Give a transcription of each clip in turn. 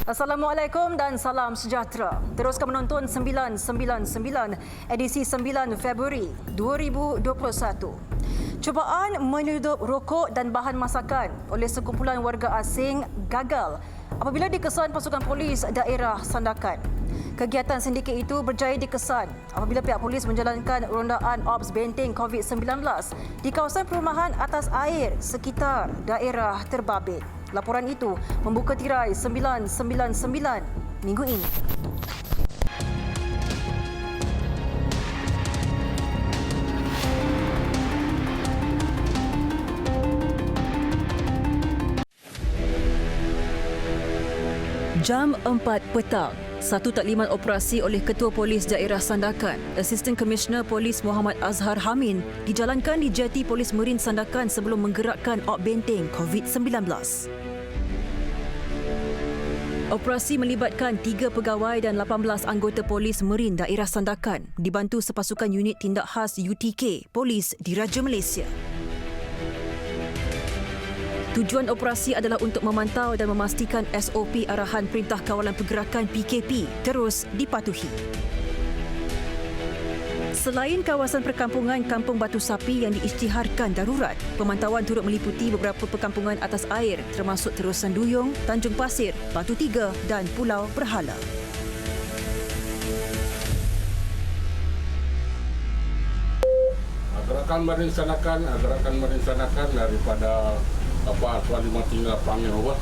Assalamualaikum dan salam sejahtera. Teruskan menonton 999 edisi 9 Februari 2021. Cubaan menyudup rokok dan bahan masakan oleh sekumpulan warga asing gagal apabila dikesan pasukan polis daerah Sandakan. Kegiatan sindiket itu berjaya dikesan apabila pihak polis menjalankan rondaan Ops Benteng COVID-19 di kawasan perumahan atas air sekitar daerah terbabit. Laporan itu membuka tirai 999 minggu ini. Jam 4 petang, satu taklimat operasi oleh Ketua Polis Daerah Sandakan, Assistant Commissioner Polis Muhammad Azhar Hamin dijalankan di Jeti Polis Merin Sandakan sebelum menggerakkan Op Benteng COVID-19. Operasi melibatkan 3 pegawai dan 18 anggota Polis Merin Daerah Sandakan dibantu sepasukan unit tindak khas UTK Polis Diraja Malaysia. Tujuan operasi adalah untuk memantau dan memastikan SOP arahan Perintah Kawalan Pergerakan PKP terus dipatuhi. Selain kawasan perkampungan Kampung Batu Sapi yang diisytiharkan darurat, pemantauan turut meliputi beberapa perkampungan atas air termasuk Terusan Duyung, Tanjung Pasir, Batu Tiga dan Pulau Berhala. Gerakan merencanakan daripada Alfa 53 panggil over.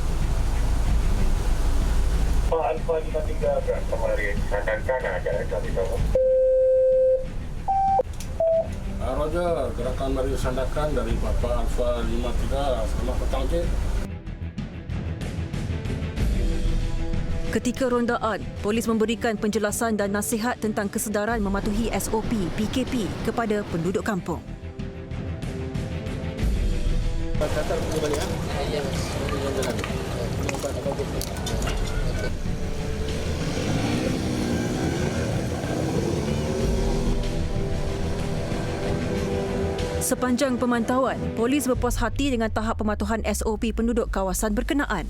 Alfa 53 berapa merencanakan ada kami tahu. Roger, gerakan merencanakan dari Papa Alfa 53, selamat petang ke. Ketika rondaan, polis memberikan penjelasan dan nasihat tentang kesedaran mematuhi SOP PKP kepada penduduk kampung. Sepanjang pemantauan, polis berpuas hati dengan tahap pematuhan SOP penduduk kawasan berkenaan.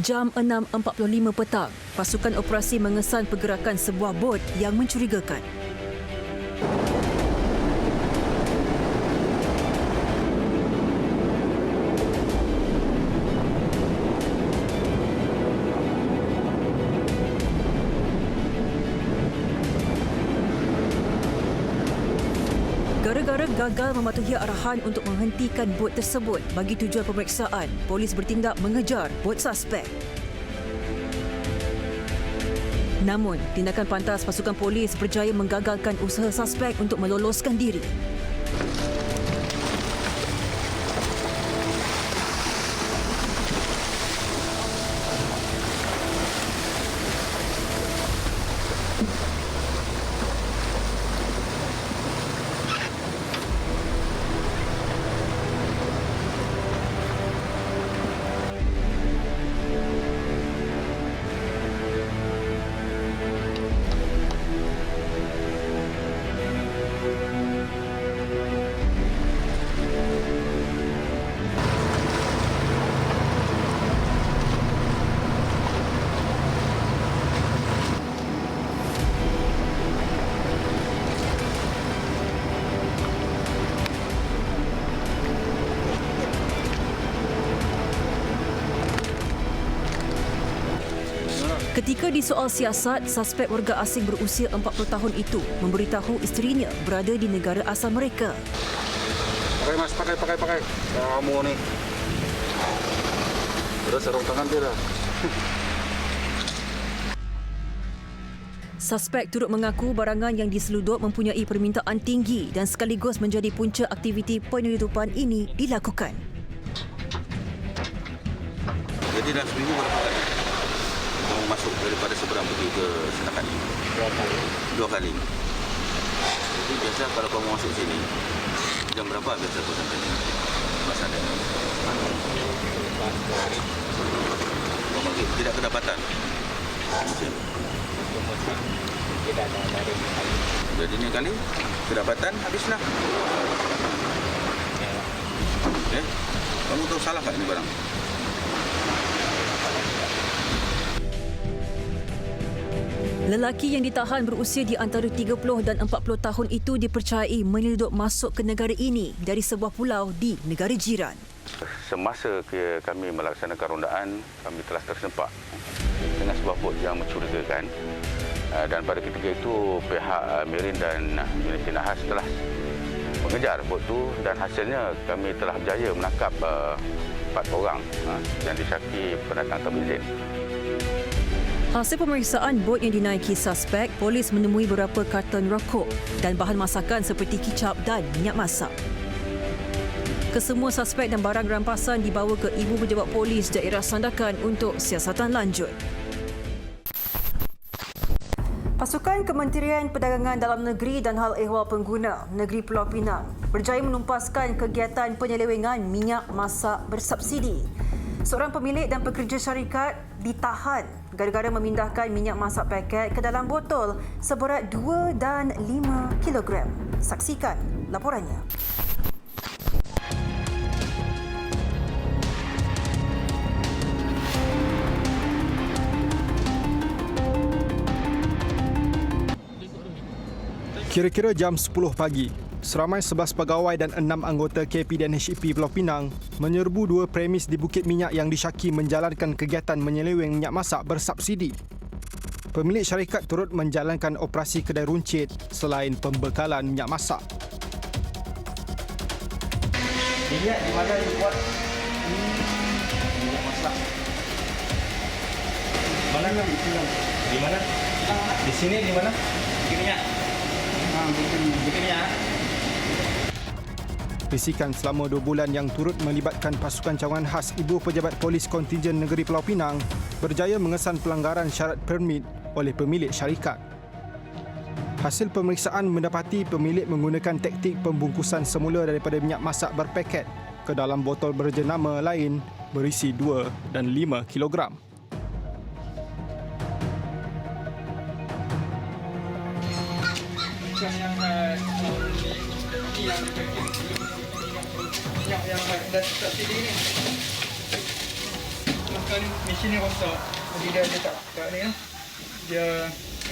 Jam 6.45 petang, pasukan operasi mengesan pergerakan sebuah bot yang mencurigakan. Gara-gara gagal mematuhi arahan untuk menghentikan bot tersebut bagi tujuan pemeriksaan, polis bertindak mengejar bot suspek. Namun, tindakan pantas pasukan polis berjaya menggagalkan usaha suspek untuk meloloskan diri. Ketika disoal siasat, suspek warga asing berusia 40 tahun itu memberitahu isterinya berada di negara asal mereka. Pakai mas, pakai. Kamu nih. Terus sarung tangan dia dah. Suspek turut mengaku barangan yang diseludup mempunyai permintaan tinggi dan sekaligus menjadi punca aktiviti penyelundupan ini dilakukan. Jadi dalam seminggu berapa kali kamu masuk daripada seberang pergi ke Sandakan ini? 2 kali. Jadi biasa kalau kamu masuk sini, jam berapa biasa kau sampai di Sandakan? Kau pergi tidak kedapatan. Tidak ada dari kali. Jadi ni kali kedapatan habislah. Okay. Kamu tahu salah tak ini barang? Lelaki yang ditahan berusia di antara 30 dan 40 tahun itu dipercayai menyelundup masuk ke negara ini dari sebuah pulau di negara jiran. Semasa kami melaksanakan rondaan, kami telah tersempak dengan sebuah bot yang mencurigakan. Dan pada ketika itu, pihak Mirin dan uniti Nahas telah mengejar bot itu dan hasilnya kami telah berjaya menangkap 4 orang yang disyaki pendatang tanpa izin. Hasil pemeriksaan bot yang dinaiki suspek, polis menemui beberapa karton rokok dan bahan masakan seperti kicap dan minyak masak. Kesemua suspek dan barang rampasan dibawa ke Ibu Pejabat Polis Daerah Sandakan untuk siasatan lanjut. Pasukan Kementerian Perdagangan Dalam Negeri dan Hal Ehwal Pengguna Negeri Pulau Pinang berjaya menumpaskan kegiatan penyelewengan minyak masak bersubsidi. Seorang pemilik dan pekerja syarikat ditahan gara-gara memindahkan minyak masak paket ke dalam botol seberat 2 dan 5 kilogram. Saksikan laporannya. Kira-kira jam 10 pagi, seramai 11 pegawai dan 6 anggota KP dan HEP Pulau Pinang menyerbu 2 premis di Bukit Minyak yang disyaki menjalankan kegiatan menyeleweng minyak masak bersubsidi. Pemilik syarikat turut menjalankan operasi kedai runcit selain pembekalan minyak masak. Minyak di mana you buat minyak masak? Mana kan di sini? Di mana? Di sini di mana? Di minyak. Di minyak. Bisikan selama 2 bulan yang turut melibatkan pasukan cawangan khas Ibu Pejabat Polis Kontingen Negeri Pulau Pinang berjaya mengesan pelanggaran syarat permit oleh pemilik syarikat. Hasil pemeriksaan mendapati pemilik menggunakan taktik pembungkusan semula daripada minyak masak berpaket ke dalam botol berjenama lain berisi 2 dan 5 kilogram. Minyak yang dah subsidi ni. Makan mesin ni rosak. Jadi dia tak ni lah. Dia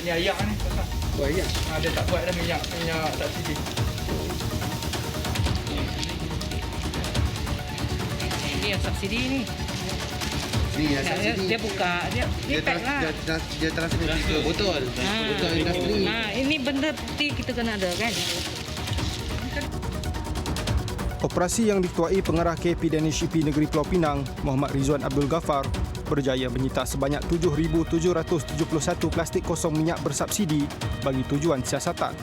ni ayak ni rosak. Oh ayak. Dia tak buat dah minyak subsidi. Ini yang subsidi ni. Ni yang subsidi. Dia buka, dia pack lah. Dia transfer ke botol. Botol industri. Ini benda bukti kita kena ada kan. Operasi yang diketuai pengarah KP dan HEP Negeri Pulau Pinang, Muhammad Rizwan Abdul Ghaffar, berjaya menyita sebanyak 7,771 plastik kosong minyak bersubsidi bagi tujuan siasatan.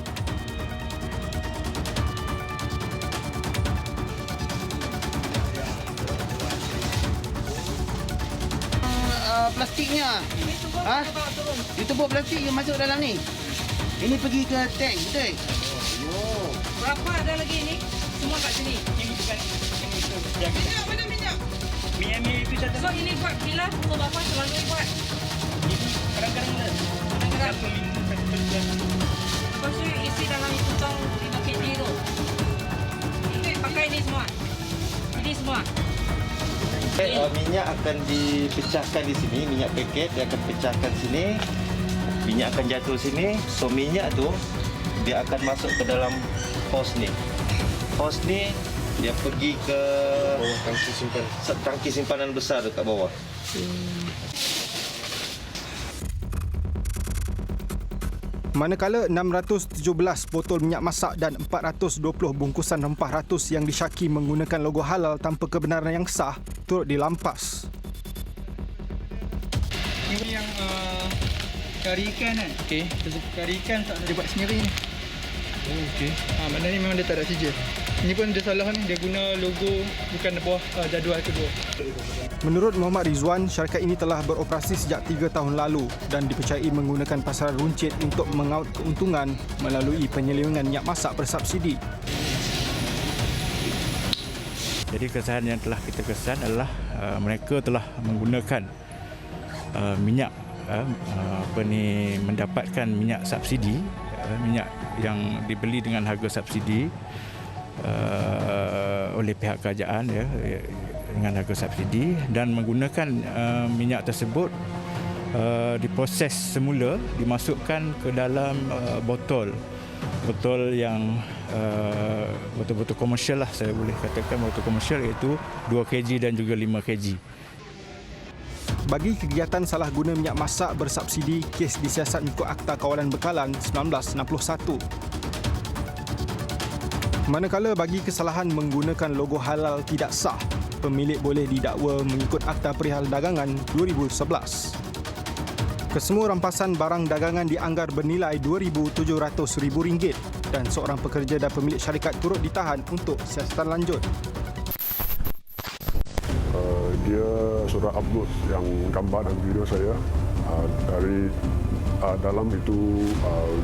Plastiknya. Ditumbuk plastik yang masuk dalam ni. Ini pergi ke tank, betul? Berapa ada lagi ni? Semua kat sini. Minyak, mana minyak? Minyak itu satu. So ini buat bila pukul berapa selalu buat? Kadang-kadang lah. Kadang-kadang. Lepas tu isi dalam itu tong 5 kg tu. Pakai ini semua. Ini semua. Minyak akan dipecahkan di sini, minyak paket dia akan pecahkan sini. Minyak akan jatuh sini. So minyak tu dia akan masuk ke dalam hos ni. Hos ni dia pergi ke bawah tangki simpanan besar dekat bawah. Manakala 617 botol minyak masak dan 420 bungkusan rempah ratus yang disyaki menggunakan logo halal tanpa kebenaran yang sah turut dilampas. Ini yang kari ikan kan? Okey. Kari ikan tak ada buat sendiri ni. Oh, okey. Maknanya ni memang dia tak ada sijil. Ini pun dia salah ni. Dia guna logo bukan buah jadual kedua. Menurut Muhammad Rizwan, syarikat ini telah beroperasi sejak 3 tahun lalu dan dipercayai menggunakan pasaran runcit untuk mengaut keuntungan melalui penyelewengan minyak masak bersubsidi. Jadi kesan yang telah kita kesan adalah mereka telah menggunakan minyak mendapatkan minyak subsidi, minyak yang dibeli dengan harga subsidi oleh pihak kerajaan dengan harga subsidi dan menggunakan minyak tersebut diproses semula, dimasukkan ke dalam botol yang betul-betul komersial lah, saya boleh katakan botol komersial, iaitu 2 kg dan juga 5 kg. Bagi kegiatan salah guna minyak masak bersubsidi, kes disiasat mengikut Akta Kawalan Bekalan 1961. Manakala bagi kesalahan menggunakan logo halal tidak sah, pemilik boleh didakwa mengikut Akta Perihal Dagangan 2011. Kesemua rampasan barang dagangan dianggar bernilai RM2,700,000 dan seorang pekerja dan pemilik syarikat turut ditahan untuk siasatan lanjut. Dia sudah upload yang gambar dan video saya dari dalam itu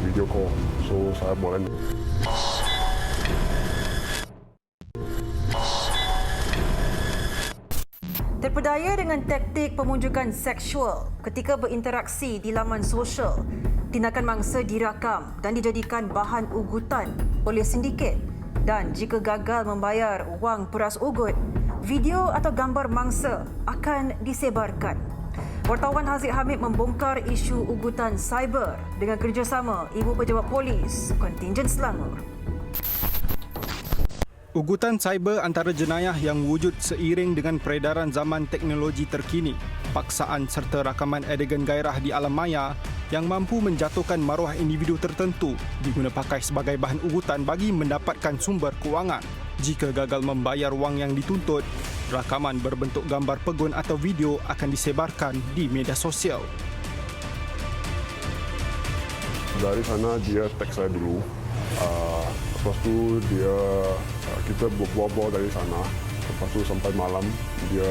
video call, so saya boleh. Terpedaya dengan taktik pemunjukan seksual ketika berinteraksi di laman sosial, tindakan mangsa dirakam dan dijadikan bahan ugutan oleh sindiket, dan jika gagal membayar wang peras ugut, video atau gambar mangsa akan disebarkan. Wartawan Haziq Hamid membongkar isu ugutan cyber dengan kerjasama Ibu Pejabat Polis Kontingen Selangor. Ugutan cyber antara jenayah yang wujud seiring dengan peredaran zaman teknologi terkini, paksaan serta rakaman adegan gairah di alam maya yang mampu menjatuhkan maruah individu tertentu diguna pakai sebagai bahan ugutan bagi mendapatkan sumber kewangan. Jika gagal membayar wang yang dituntut, rakaman berbentuk gambar pegun atau video akan disebarkan di media sosial. Dari sana dia tag saya dulu. Lepas tu kita berbual-bual dari sana. Lepas tu sampai malam dia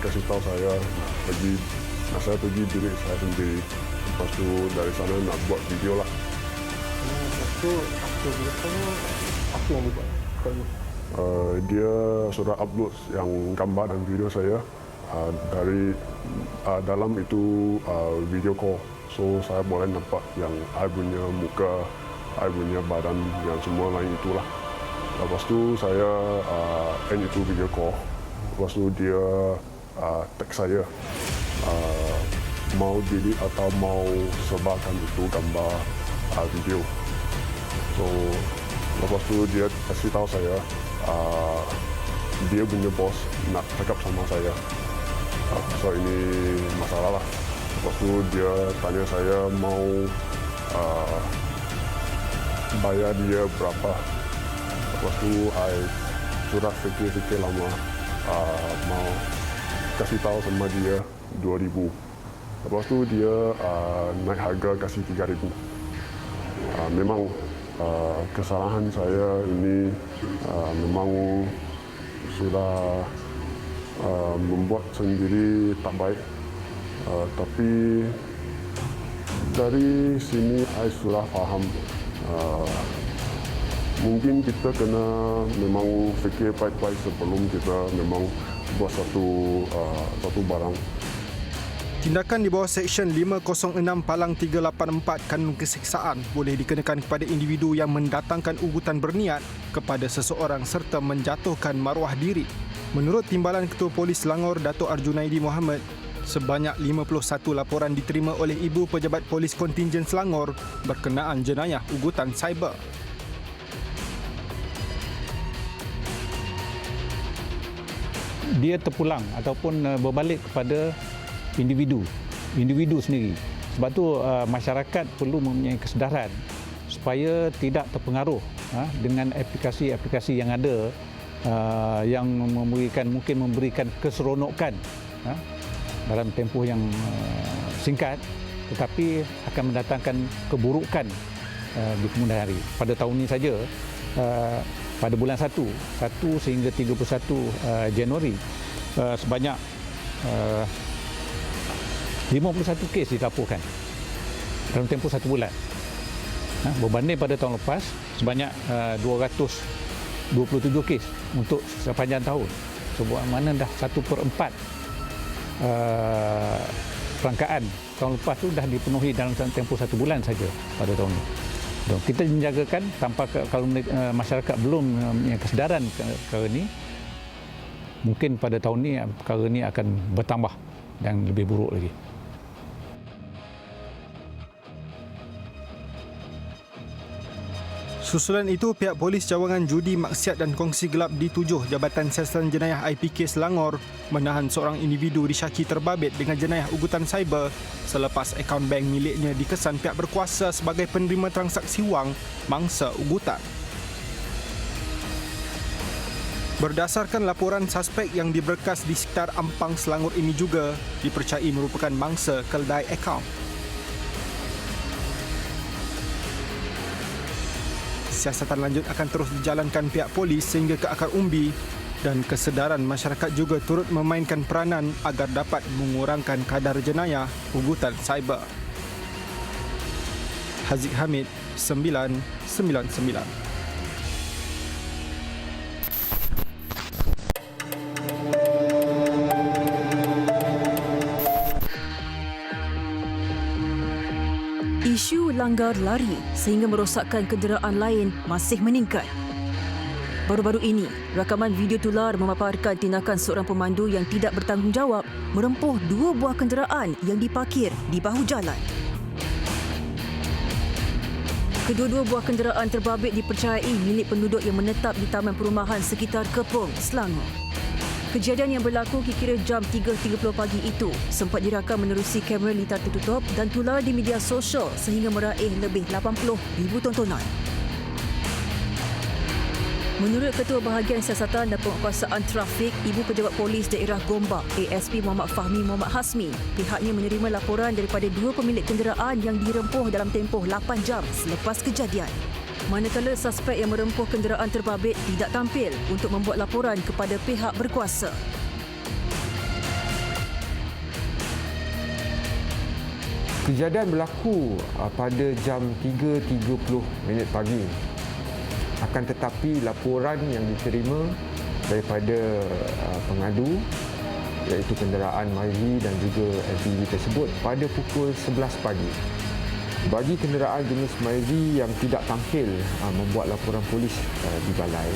kasih tahu saya saya pergi diri saya sendiri. Lepas tu dari sana nak buat video lah. Lepas tu apa yang dibuat? Dia sudah upload yang gambar dan video saya dari dalam itu video call. So saya boleh nampak yang saya punya muka, saya punya badan, yang semua lain itulah. Lepas tu saya end itu video call. Lepas tu dia tag saya mau delete atau mau sebarkan itu gambar video. So lepas tu dia kasih tahu saya dia punya bos nak cakap sama saya. So ini masalah lah. Lepas tu dia tanya saya mau bayar dia berapa. Lepas tu saya sudah fikir lama mau kasih tahu sama dia 2,000. Lepas tu dia naik harga kasih 3,000. Memang kesalahan saya ini memang sudah membuat sendiri tak baik. Tapi dari sini saya sudah faham. Mungkin kita kena memang fikir baik-baik sebelum kita memang buat satu barang. Tindakan di bawah Seksyen 506 Palang 384 Kanun Keseksaan boleh dikenakan kepada individu yang mendatangkan ugutan berniat kepada seseorang serta menjatuhkan maruah diri. Menurut Timbalan Ketua Polis Selangor, Dato' Arjunaidi Mohamad, sebanyak 51 laporan diterima oleh Ibu Pejabat Polis Kontingen Selangor berkenaan jenayah ugutan cyber. Dia terpulang ataupun berbalik kepada individu sendiri. Sebab tu masyarakat perlu mempunyai kesedaran supaya tidak terpengaruh dengan aplikasi-aplikasi yang ada yang mungkin memberikan keseronokan dalam tempoh yang singkat, tetapi akan mendatangkan keburukan di kemudian hari. Pada tahun ini saja, pada bulan 1 sehingga 31 Januari, sebanyak 51 kes dilaporkan dalam tempoh 1 bulan. Berbanding pada tahun lepas, sebanyak 227 kes untuk sepanjang tahun. Sebab mana dah 1/4 perangkaan tahun lepas tu dah dipenuhi dalam tempoh 1 bulan saja pada tahun ini. Kita menjagakan tanpa kalau masyarakat belum punya kesedaran ke ini, mungkin pada tahun ini perkara ini akan bertambah dan lebih buruk lagi. Susulan itu, pihak polis cawangan judi, maksiat dan kongsi gelap di 7 Jabatan Siasatan Jenayah IPK Selangor menahan seorang individu disyaki terbabit dengan jenayah ugutan cyber selepas akaun bank miliknya dikesan pihak berkuasa sebagai penerima transaksi wang mangsa ugutan. Berdasarkan laporan, suspek yang diberkas di sekitar Ampang, Selangor ini juga dipercayai merupakan mangsa keldai akaun. Siasatan lanjut akan terus dijalankan pihak polis sehingga ke akar umbi dan kesedaran masyarakat juga turut memainkan peranan agar dapat mengurangkan kadar jenayah ugutan cyber. Haziq Hamid, 999. Isu langgar lari sehingga merosakkan kenderaan lain masih meningkat. Baru-baru ini, rakaman video tular memaparkan tindakan seorang pemandu yang tidak bertanggungjawab merempuh 2 buah kenderaan yang diparkir di bahu jalan. Kedua-dua buah kenderaan terbabit dipercayai milik penduduk yang menetap di Taman Perumahan sekitar Kepong, Selangor. Kejadian yang berlaku kira-kira jam 3.30 pagi itu sempat dirakam menerusi kamera litar tertutup dan tular di media sosial sehingga meraih lebih 80,000 tontonan. Menurut Ketua Bahagian Siasatan dan Penguasaan Trafik Ibu Pejabat Polis Daerah Gombak, ASP Muhammad Fahmi Muhammad Hasmi, pihaknya menerima laporan daripada 2 pemilik kenderaan yang dirempuh dalam tempoh 8 jam selepas kejadian. Manakala suspek yang merempuh kenderaan terbabit tidak tampil untuk membuat laporan kepada pihak berkuasa. Kejadian berlaku pada jam 3.30 pagi. Akan tetapi laporan yang diterima daripada pengadu iaitu kenderaan Myvi dan juga MPV tersebut pada pukul 11 pagi. Bagi kenderaan jenis Myvi yang tidak tampil membuat laporan polis di balai,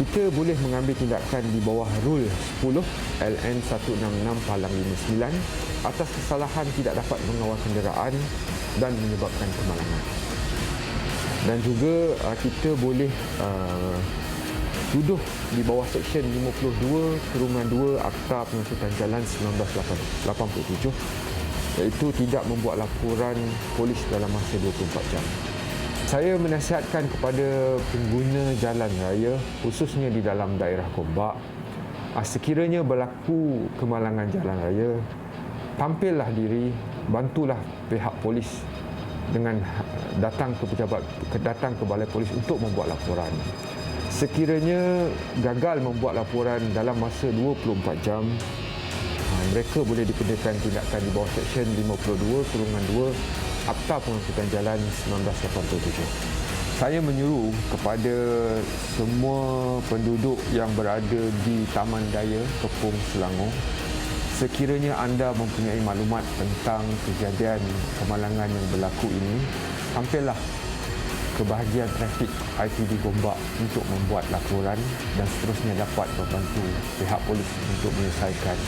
kita boleh mengambil tindakan di bawah Rule 10 LN 166/59 atas kesalahan tidak dapat mengawal kenderaan dan menyebabkan kemalangan. Dan juga kita boleh tuduh di bawah Seksyen 52/2 Akta Pengangkutan Jalan 1987 iaitu tidak membuat laporan polis dalam masa 24 jam. Saya menasihatkan kepada pengguna jalan raya khususnya di dalam daerah Gombak, sekiranya berlaku kemalangan jalan raya, tampillah diri, bantulah pihak polis dengan datang ke balai polis untuk membuat laporan. Sekiranya gagal membuat laporan dalam masa 24 jam, mereka boleh dikenakan tindakan di bawah Seksyen 52/2 Akta Pengangkutan Jalan 1987. Saya menyuruh kepada semua penduduk yang berada di Taman Daya Kepong, Selangor, sekiranya anda mempunyai maklumat tentang kejadian kemalangan yang berlaku ini, tampillah ke bahagian trafik IPD Gombak untuk membuat laporan dan seterusnya dapat membantu pihak polis untuk menyelesaikan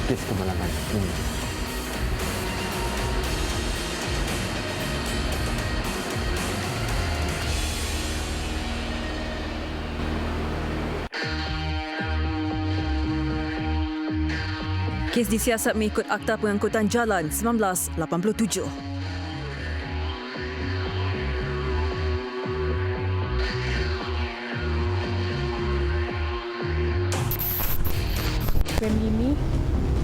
kes kemalangan ini. Kes disiasat mengikut Akta Pengangkutan Jalan 1987. Ini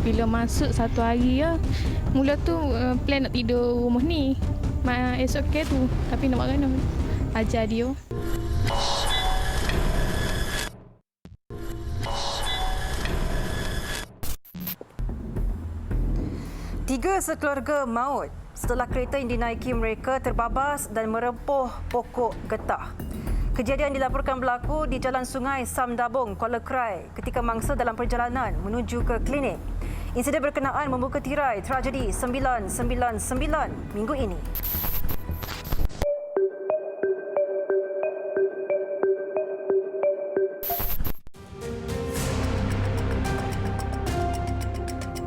bila masuk satu hari ya, mula tu plan nak tidur rumah ni. Esok ke tu, tapi nak buat mana? Ajar dia. Tiga sekeluarga maut setelah kereta yang dinaiki mereka terbabas dan merempuh pokok getah. Kejadian dilaporkan berlaku di Jalan Sungai Samdabong, Kuala Krai ketika mangsa dalam perjalanan menuju ke klinik. Insiden berkenaan membuka tirai tragedi 999 minggu ini.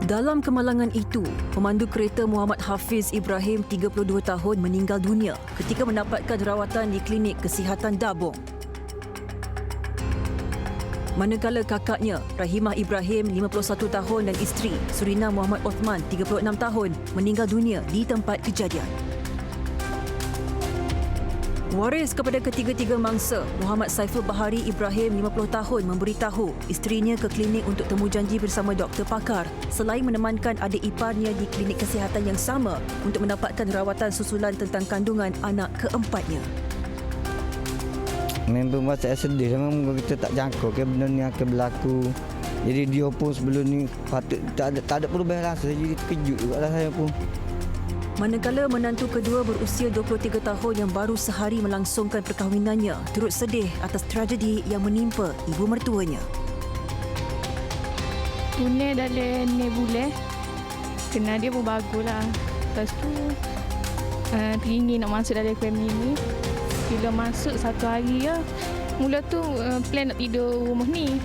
Dalam kemalangan itu, pemandu kereta Muhammad Hafiz Ibrahim 32 tahun meninggal dunia ketika mendapatkan rawatan di klinik kesihatan Dabong. Manakala kakaknya, Rahimah Ibrahim 51 tahun dan isteri, Surina Muhammad Othman 36 tahun meninggal dunia di tempat kejadian. Waris kepada ketiga-tiga mangsa, Muhammad Saiful Bahari Ibrahim 50 tahun memberitahu isterinya ke klinik untuk temu janji bersama doktor pakar selain menemankan adik iparnya di klinik kesihatan yang sama untuk mendapatkan rawatan susulan tentang kandungan anak keempatnya. Memang saya sedih, memang kita tak jangka ke benda ni akan berlaku. Jadi dia pun sebelum ni patut tak ada perubahan rasa, jadi terkejut juga lah saya pun. Manakala menantu kedua berusia 23 tahun yang baru sehari melangsungkan perkahwinannya turut sedih atas tragedi yang menimpa ibu mertuanya. Tunai dalam ni boleh. Kenal dia pun baguslah. Lepas tu teringin nak masuk dalam family ni. Bila masuk satu hari ya, mula tu plan nak tidur rumah ni.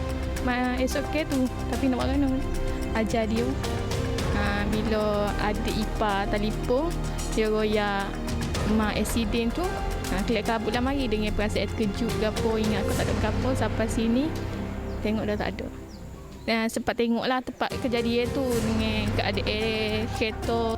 Esok tu, tapi nak buat mana? Ajar dia. Bila adik ipar telefon, dia royak mak accident tu. Kelak kabut dah mari dengan perasaan terkejut ke apa, ingat aku tak ada apa sampai sini. Tengok dah tak ada. Dan sempat tengoklah tempat kejadian tu dengan keadaan kereta.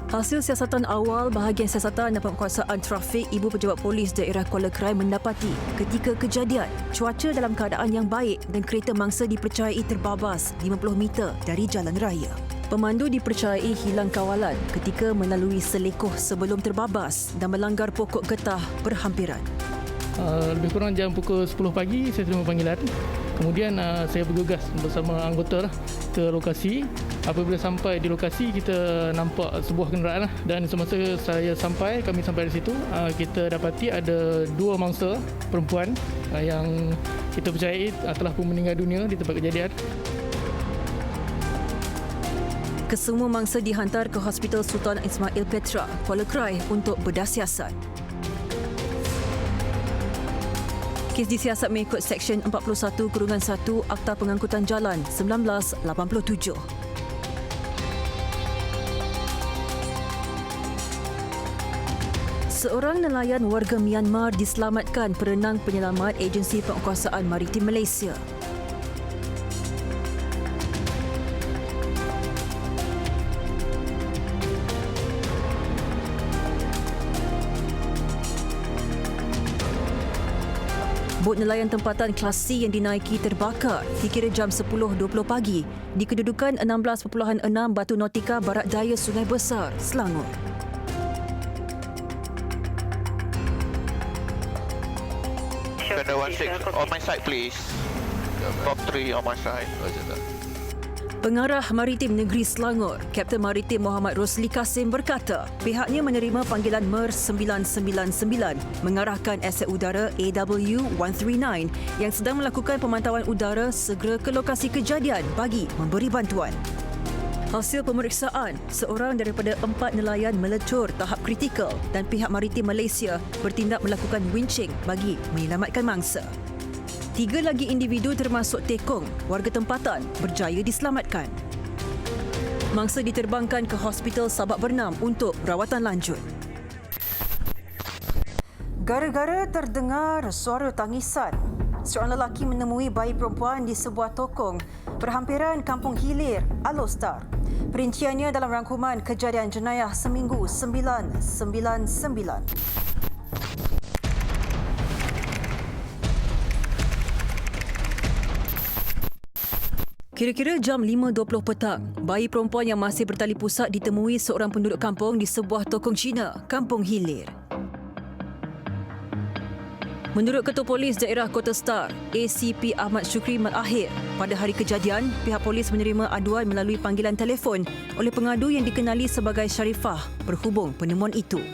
Hasil siasatan awal bahagian siasatan dan penguasaan trafik Ibu Pejabat Polis Daerah Kuala Krai mendapati ketika kejadian cuaca dalam keadaan yang baik dan kereta mangsa dipercayai terbabas 50 meter dari jalan raya. Pemandu dipercayai hilang kawalan ketika melalui selekoh sebelum terbabas dan melanggar pokok getah berhampiran. Lebih kurang jam pukul 10 pagi saya terima panggilan. Kemudian saya bergegas bersama anggota ke lokasi. Apabila sampai di lokasi, kita nampak sebuah kenderaan dan semasa kami sampai di situ, kita dapati ada dua mangsa perempuan yang kita percayai telah pun meninggal dunia di tempat kejadian. Kesemua mangsa dihantar ke Hospital Sultan Ismail Petra, Kuala Krai untuk bedah siasat. Kes disiasat mengikut Seksyen 41-1 Akta Pengangkutan Jalan 1987. Seorang nelayan warga Myanmar diselamatkan perenang penyelamat Agensi Penguasaan Maritim Malaysia. Bot nelayan tempatan kelas C yang dinaiki terbakar dikira jam 10.20 pagi di kedudukan 16.6 Batu Nautika Barat Daya Sungai Besar, Selangor. Kena 16 on my side please. Top 3 on my side. Pengarah Maritim Negeri Selangor, Kapten Maritim Muhammad Rosli Kasim berkata, pihaknya menerima panggilan MER 999 mengarahkan aset udara AW139 yang sedang melakukan pemantauan udara segera ke lokasi kejadian bagi memberi bantuan. Hasil pemeriksaan, seorang daripada 4 nelayan melecur tahap kritikal dan pihak Maritim Malaysia bertindak melakukan winching bagi menyelamatkan mangsa. 3 lagi individu termasuk Tekong, warga tempatan, berjaya diselamatkan. Mangsa diterbangkan ke Hospital Sabak Bernam untuk rawatan lanjut. Gara-gara terdengar suara tangisan, seorang lelaki menemui bayi perempuan di sebuah tokong berhampiran Kampung Hilir, Alostar. Perinciannya dalam rangkuman kejadian jenayah seminggu 999. Kira-kira jam 5.20 petang, bayi perempuan yang masih bertali pusat ditemui seorang penduduk kampung di sebuah tokong Cina, Kampung Hilir. Menurut Ketua Polis Daerah Kota Star, ACP Ahmad Syukri Malakhir, pada hari kejadian, pihak polis menerima aduan melalui panggilan telefon oleh pengadu yang dikenali sebagai Sharifah berhubung penemuan itu.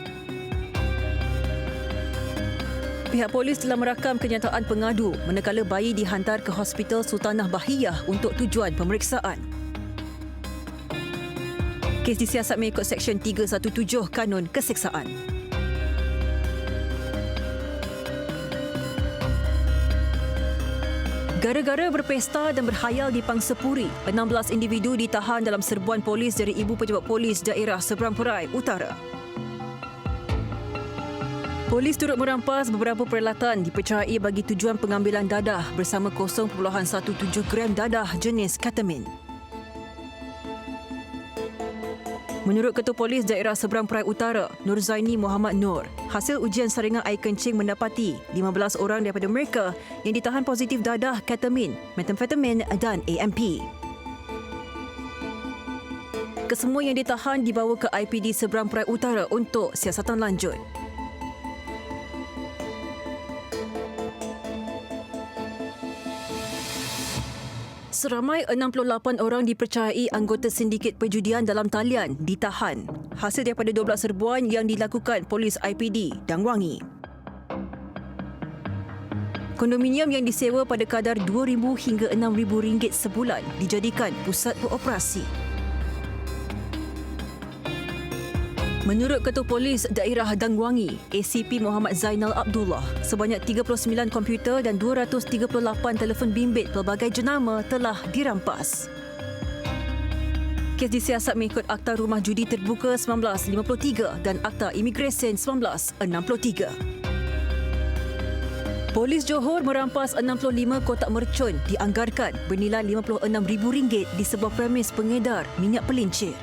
Pihak polis telah merakam kenyataan pengadu manakala bayi dihantar ke Hospital Sultanah Bahiyah untuk tujuan pemeriksaan. Kes disiasat mengikut Seksyen 317 Kanun Keseksaan. Gara-gara berpesta dan berhayal di Pangsapuri, 16 individu ditahan dalam serbuan polis dari Ibu Pejabat Polis Daerah Seberang Perai Utara. Polis turut merampas beberapa peralatan dipercayai bagi tujuan pengambilan dadah bersama 0.17 gram dadah jenis ketamin. Menurut Ketua Polis Daerah Seberang Perai Utara, Nur Zaini Muhammad Nur, hasil ujian saringan air kencing mendapati 15 orang daripada mereka yang ditahan positif dadah ketamin, metamfetamin dan AMP. Kesemua yang ditahan dibawa ke IPD Seberang Perai Utara untuk siasatan lanjut. Seramai 68 orang dipercayai anggota sindiket perjudian dalam talian ditahan hasil daripada 12 serbuan yang dilakukan polis IPD Dang Wangi. Kondominium yang disewa pada kadar RM2,000 hingga RM6,000 sebulan dijadikan pusat beroperasi. Menurut Ketua Polis Daerah Dang Wangi, ACP Muhammad Zainal Abdullah, sebanyak 39 komputer dan 238 telefon bimbit pelbagai jenama telah dirampas. Kes disiasat mengikut Akta Rumah Judi Terbuka 1953 dan Akta Imigresen 1963. Polis Johor merampas 65 kotak mercun dianggarkan bernilai RM56,000 di sebuah premis pengedar minyak pelincir.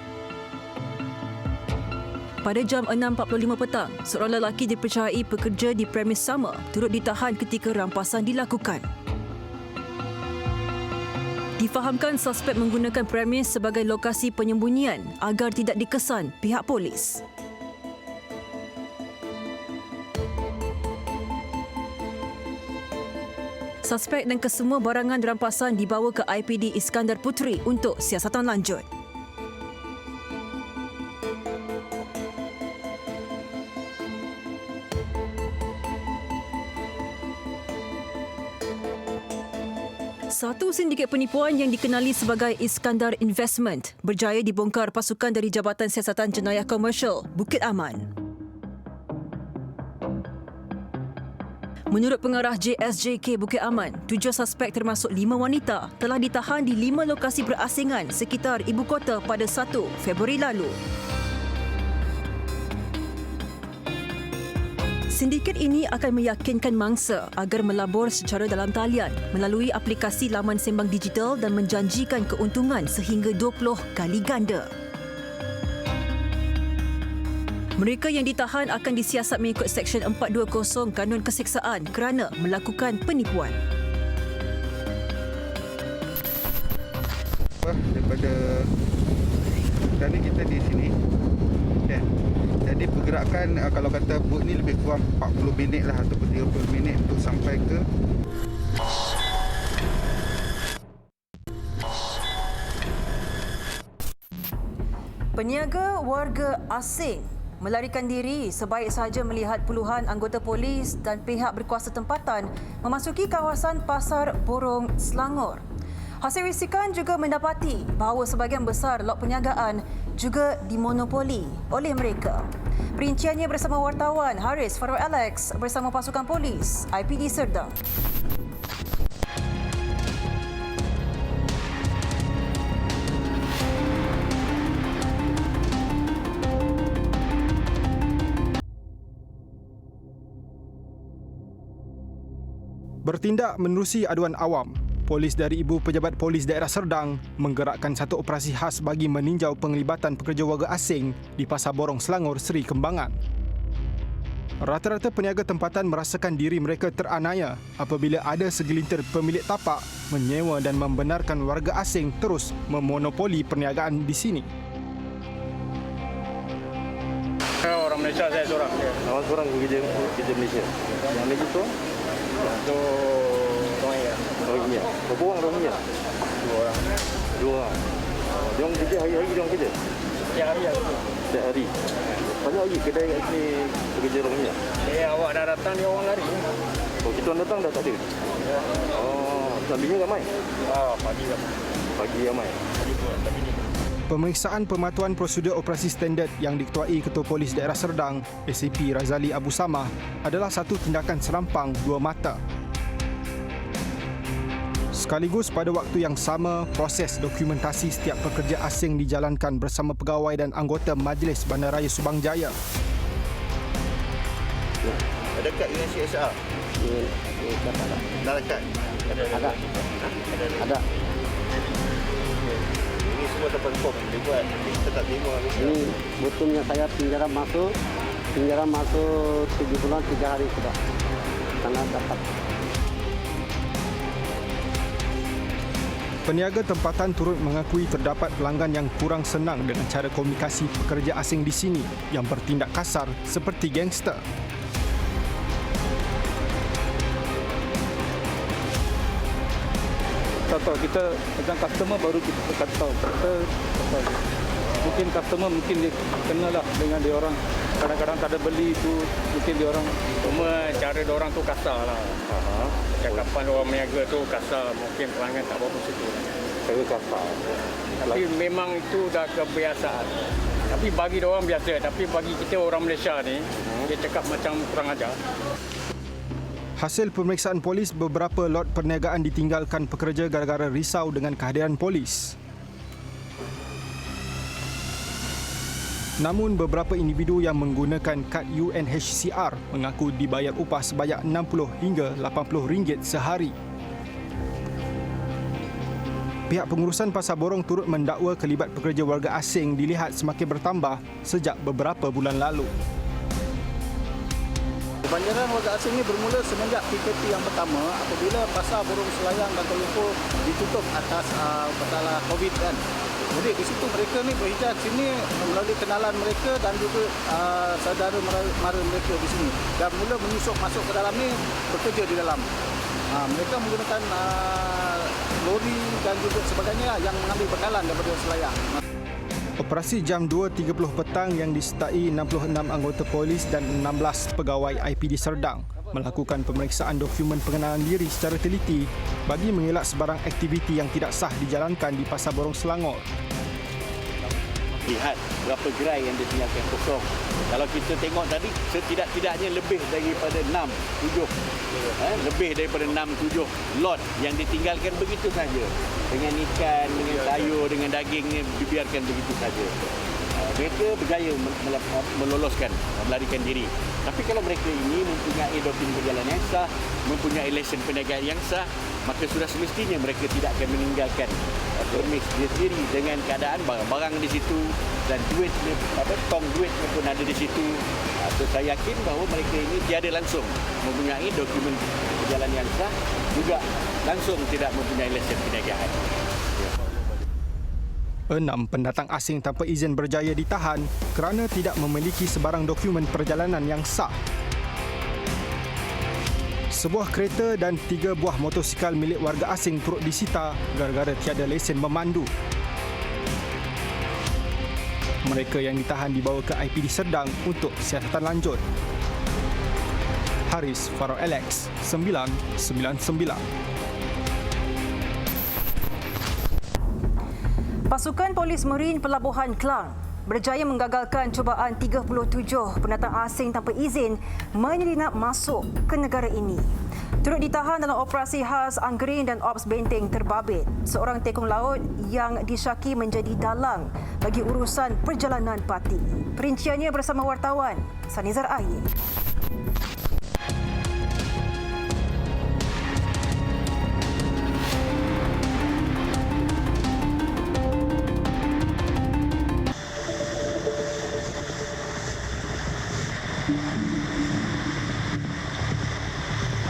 Pada jam 6.45 petang, seorang lelaki dipercayai pekerja di premis sama turut ditahan ketika rampasan dilakukan. Difahamkan suspek menggunakan premis sebagai lokasi penyembunyian agar tidak dikesan pihak polis. Suspek dan kesemua barangan rampasan dibawa ke IPD Iskandar Puteri untuk siasatan lanjut. Satu sindiket penipuan yang dikenali sebagai Iskandar Investment berjaya dibongkar pasukan dari Jabatan Siasatan Jenayah Komersial Bukit Aman. Menurut pengarah JSJK Bukit Aman, 7 suspek termasuk 5 wanita telah ditahan di 5 lokasi berasingan sekitar ibu kota pada 1 Februari lalu. Sindiket ini akan meyakinkan mangsa agar melabur secara dalam talian melalui aplikasi laman sembang digital dan menjanjikan keuntungan sehingga 20 kali ganda. Mereka yang ditahan akan disiasat mengikut Seksyen 420 Kanun Keseksaan kerana melakukan penipuan. Daripada tadi kita di sini. Okay. Jadi pergerakan kalau kata boat ni lebih kurang 40 minit lah ataupun 30 minit untuk sampai ke Peniaga warga asing melarikan diri sebaik sahaja melihat puluhan anggota polis dan pihak berkuasa tempatan memasuki kawasan Pasar Borong Selangor. Hasil risikan juga mendapati bahawa sebahagian besar lot perniagaan juga dimonopoli oleh mereka. Perinciannya bersama wartawan Haris Farul Alex bersama pasukan polis IPD Serdang. Bertindak menerusi aduan awam, polis dari Ibu Pejabat Polis Daerah Serdang menggerakkan satu operasi khas bagi meninjau penglibatan pekerja warga asing di Pasar Borong Selangor, Seri Kembangan. Rata-rata peniaga tempatan merasakan diri mereka teranaya apabila ada segelintir pemilik tapak menyewa dan membenarkan warga asing terus memonopoli perniagaan di sini. Orang Malaysia saya seorang. Awak seorang kerja Malaysia. Yang Malaysia tu? Itu Rohingya. Rohingya. Berapa orang Rohingya? 2 orang. 2 orang. Dia orang kerja hari-hari dia orang kerja? Setiap hari ya. Setiap hari. Banyak lagi kedai kat sini pekerja Rohingya. Awak dah datang dia orang lari. Oh, kita orang datang dah tak ada? Ya. Oh, sabinya ramai? Pagi ramai. Pagi ramai. Pemeriksaan pematuhan prosedur operasi standard yang diketuai Ketua Polis Daerah Serdang, ACP Razali Abu Samah, adalah satu tindakan serampang dua mata. Sekaligus pada waktu yang sama, proses dokumentasi setiap pekerja asing dijalankan bersama pegawai dan anggota Majlis Bandaraya Subang Jaya. Ada kad dengan CSR? Dah dekat? Ada. Ini semua terkonfirm dibuat. Kita tak terima. Ini betulnya saya penjara masuk 7 bulan 3 hari sudah. Karena dapat. Peniaga tempatan turut mengakui terdapat pelanggan yang kurang senang dengan cara komunikasi pekerja asing di sini yang bertindak kasar seperti gangster. Tahu kita macam customer baru kita tahu. Mungkin customer dia kenalah dengan dia orang. Kadang-kadang tak ada beli tu mungkin dia orang. Cuma cara dia orang tu kasar lah. Cakapan orang meniaga tu kasar, mungkin pelanggan tak berapa situ. Saya kasar. Tapi memang itu dah kebiasaan. Tapi bagi dia orang biasa, tapi bagi kita orang Malaysia ni, dia cakap macam kurang ajar. Hasil pemeriksaan polis, beberapa lot perniagaan ditinggalkan pekerja gara-gara risau dengan kehadiran polis. Namun beberapa individu yang menggunakan kad UNHCR mengaku dibayar upah sebanyak RM60 hingga RM80 sehari. Pihak pengurusan Pasar Borong turut mendakwa kelibat pekerja warga asing dilihat semakin bertambah sejak beberapa bulan lalu. Kebanjiran warga asing ini bermula semenjak PKP yang pertama apabila Pasar Borong Selayang dan Kuala Lumpur ditutup atas masalah COVID kan. Jadi di situ mereka ni berhijrah sini melalui kenalan mereka dan juga saudara mara mereka di sini dan mula menyusup masuk ke dalam ni bekerja di dalam. Mereka menggunakan lori dan juga sebagainya yang mengambil bekalan daripada Selayang. Operasi jam 2.30 petang yang disertai 66 anggota polis dan 16 pegawai IPD Serdang melakukan pemeriksaan dokumen pengenalan diri secara teliti bagi mengelak sebarang aktiviti yang tidak sah dijalankan di Pasar Borong Selangor. Lihat berapa gerai yang ditinggalkan kosong. Kalau kita tengok tadi, setidak-tidaknya lebih daripada 6-7 lebih daripada 6-7 lot yang ditinggalkan begitu saja. Dengan ikan, dengan sayur, dengan daging dibiarkan begitu saja. Mereka berjaya meloloskan, melarikan diri. Tapi kalau mereka ini mempunyai dokumen perjalanan yang sah, mempunyai lesen perniagaan yang sah, maka sudah semestinya mereka tidak akan meninggalkan permis dia sendiri dengan keadaan barang-barang di situ dan duit, tong duit pun ada di situ. So, saya yakin bahawa mereka ini tiada langsung mempunyai dokumen perjalanan yang sah, juga langsung tidak mempunyai lesen perniagaan. 6 pendatang asing tanpa izin berjaya ditahan kerana tidak memiliki sebarang dokumen perjalanan yang sah. Sebuah kereta dan 3 buah motosikal milik warga asing turut disita gara-gara tiada lesen memandu. Mereka yang ditahan dibawa ke IPD Serdang untuk siasatan lanjut. Haris Faro Alex 999. Pasukan Polis Marin Pelabuhan Klang berjaya menggagalkan cubaan 37 pendatang asing tanpa izin menyelinap masuk ke negara ini. Turut ditahan dalam operasi khas Anggerin dan Ops Benteng Terbabit, seorang tekong laut yang disyaki menjadi dalang bagi urusan perjalanan parti. Perinciannya bersama wartawan Sanizar Ayin.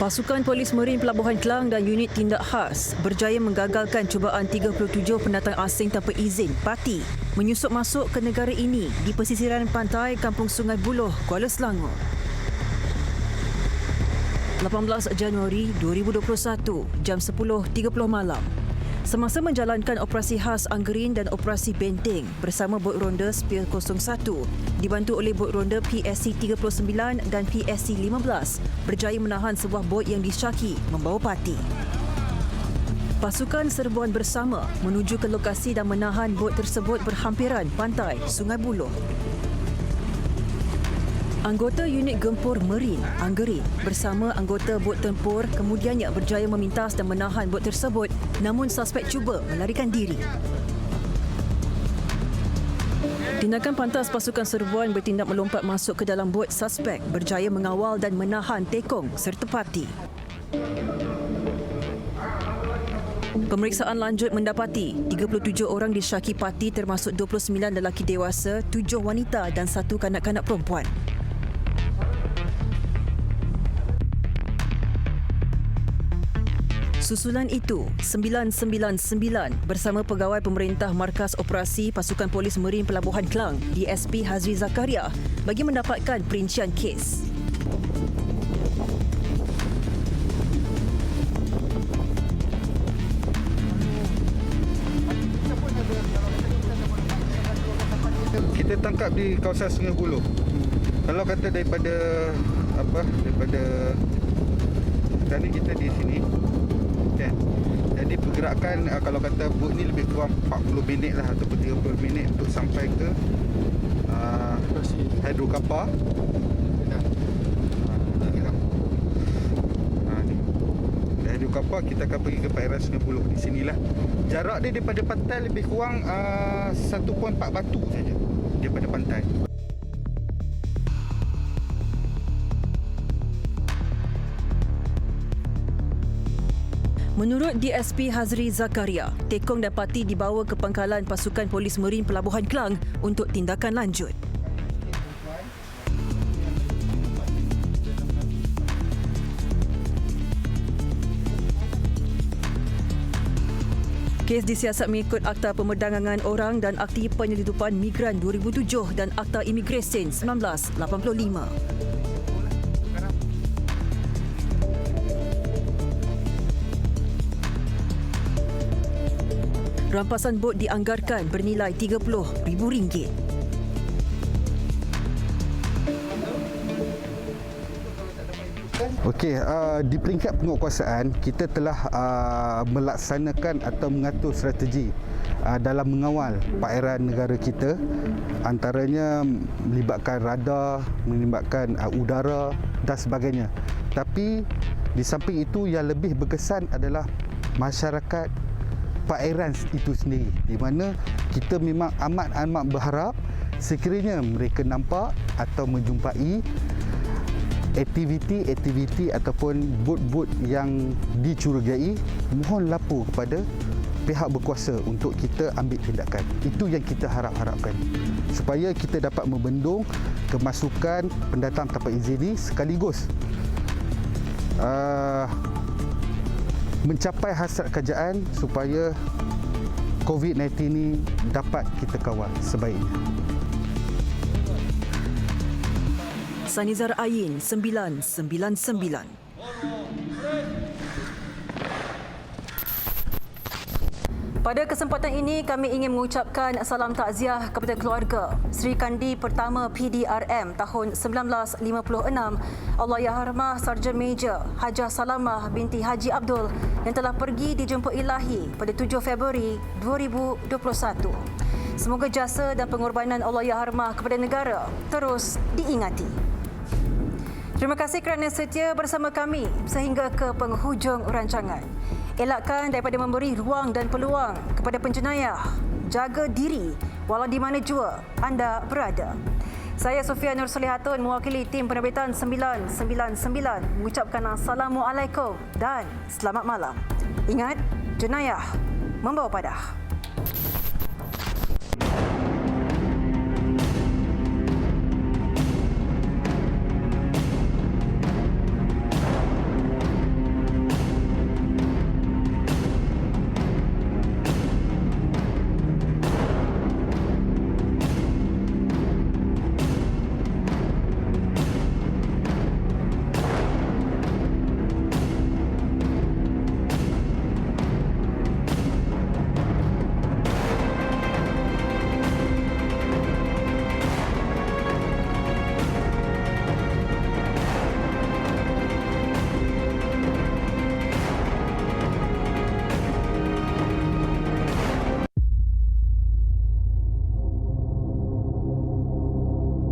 Pasukan Polis Marin Pelabuhan Klang dan unit tindak khas berjaya menggagalkan cubaan 37 pendatang asing tanpa izin parti menyusup masuk ke negara ini di pesisiran pantai Kampung Sungai Buloh, Kuala Selangor. 18 Januari 2021, jam 10.30 malam. Semasa menjalankan operasi khas Anggerin dan operasi Benteng bersama bot ronda Spear 01 dibantu oleh bot ronda PSC 39 dan PSC 15 berjaya menahan sebuah bot yang disyaki membawa parti. Pasukan serbuan bersama menuju ke lokasi dan menahan bot tersebut berhampiran pantai Sungai Buloh. Anggota unit gempur Marine, Anggerin, bersama anggota bot tempur kemudiannya berjaya memintas dan menahan bot tersebut, namun suspek cuba melarikan diri. Tindakan pantas pasukan serbuan bertindak melompat masuk ke dalam bot suspek berjaya mengawal dan menahan tekong serta parti. Pemeriksaan lanjut mendapati 37 orang disyaki parti termasuk 29 lelaki dewasa, 7 wanita dan 1 kanak-kanak perempuan. Susulan itu, 999 bersama pegawai pemerintah Markas Operasi Pasukan Polis Marine Pelabuhan Klang, DSP Hazri Zakaria, bagi mendapatkan perincian kes. Kita tangkap di kawasan Sungai Buloh. Kalau kata daripada tadi kita di sini kan. Jadi pergerakan kalau kata bot ni lebih kurang 40 minit lah ataupun 30 minit untuk sampai ke hidrokapar. Hidrokapar kita akan pergi ke perairan Sungai Buloh di sinilah. Jarak dia daripada pantai lebih kurang 1.4 batu saja daripada pantai. Menurut DSP Hazri Zakaria, tekong dan parti dibawa ke pangkalan Pasukan Polis Marine Pelabuhan Klang untuk tindakan lanjut. Kes disiasat mengikut Akta Pemerdagangan Orang dan Akti Penyelundupan Migran 2007 dan Akta Imigresen 1985. Rampasan bot dianggarkan bernilai RM30,000. Okey, di peringkat penguatkuasaan kita telah melaksanakan atau mengatur strategi dalam mengawal perairan negara kita, antaranya melibatkan radar, melibatkan udara dan sebagainya. Tapi di samping itu yang lebih berkesan adalah masyarakat perairan itu sendiri, di mana kita memang amat berharap sekiranya mereka nampak atau menjumpai aktiviti ataupun bot-bot yang dicurigai, mohon lapor kepada pihak berkuasa untuk kita ambil tindakan. Itu yang kita harapkan supaya kita dapat membendung kemasukan pendatang tanpa izin ini sekaligus mencapai hasrat kerajaan supaya COVID-19 ini dapat kita kawal sebaiknya. Sanizar Ain 999. Pada kesempatan ini, kami ingin mengucapkan salam takziah kepada keluarga Sri Kandi Pertama PDRM tahun 1956, Allahyarhamah Sarjan Major Hajah Salamah binti Haji Abdul yang telah pergi dijemput ilahi pada 7 Februari 2021. Semoga jasa dan pengorbanan Allahyarhamah kepada negara terus diingati. Terima kasih kerana setia bersama kami sehingga ke penghujung rancangan. Elakkan daripada memberi ruang dan peluang kepada penjenayah. Jaga diri walau di mana jua anda berada. Saya Sofia Nur Solihatun mewakili tim penerbitan 999 mengucapkan Assalamualaikum dan selamat malam. Ingat, jenayah membawa padah.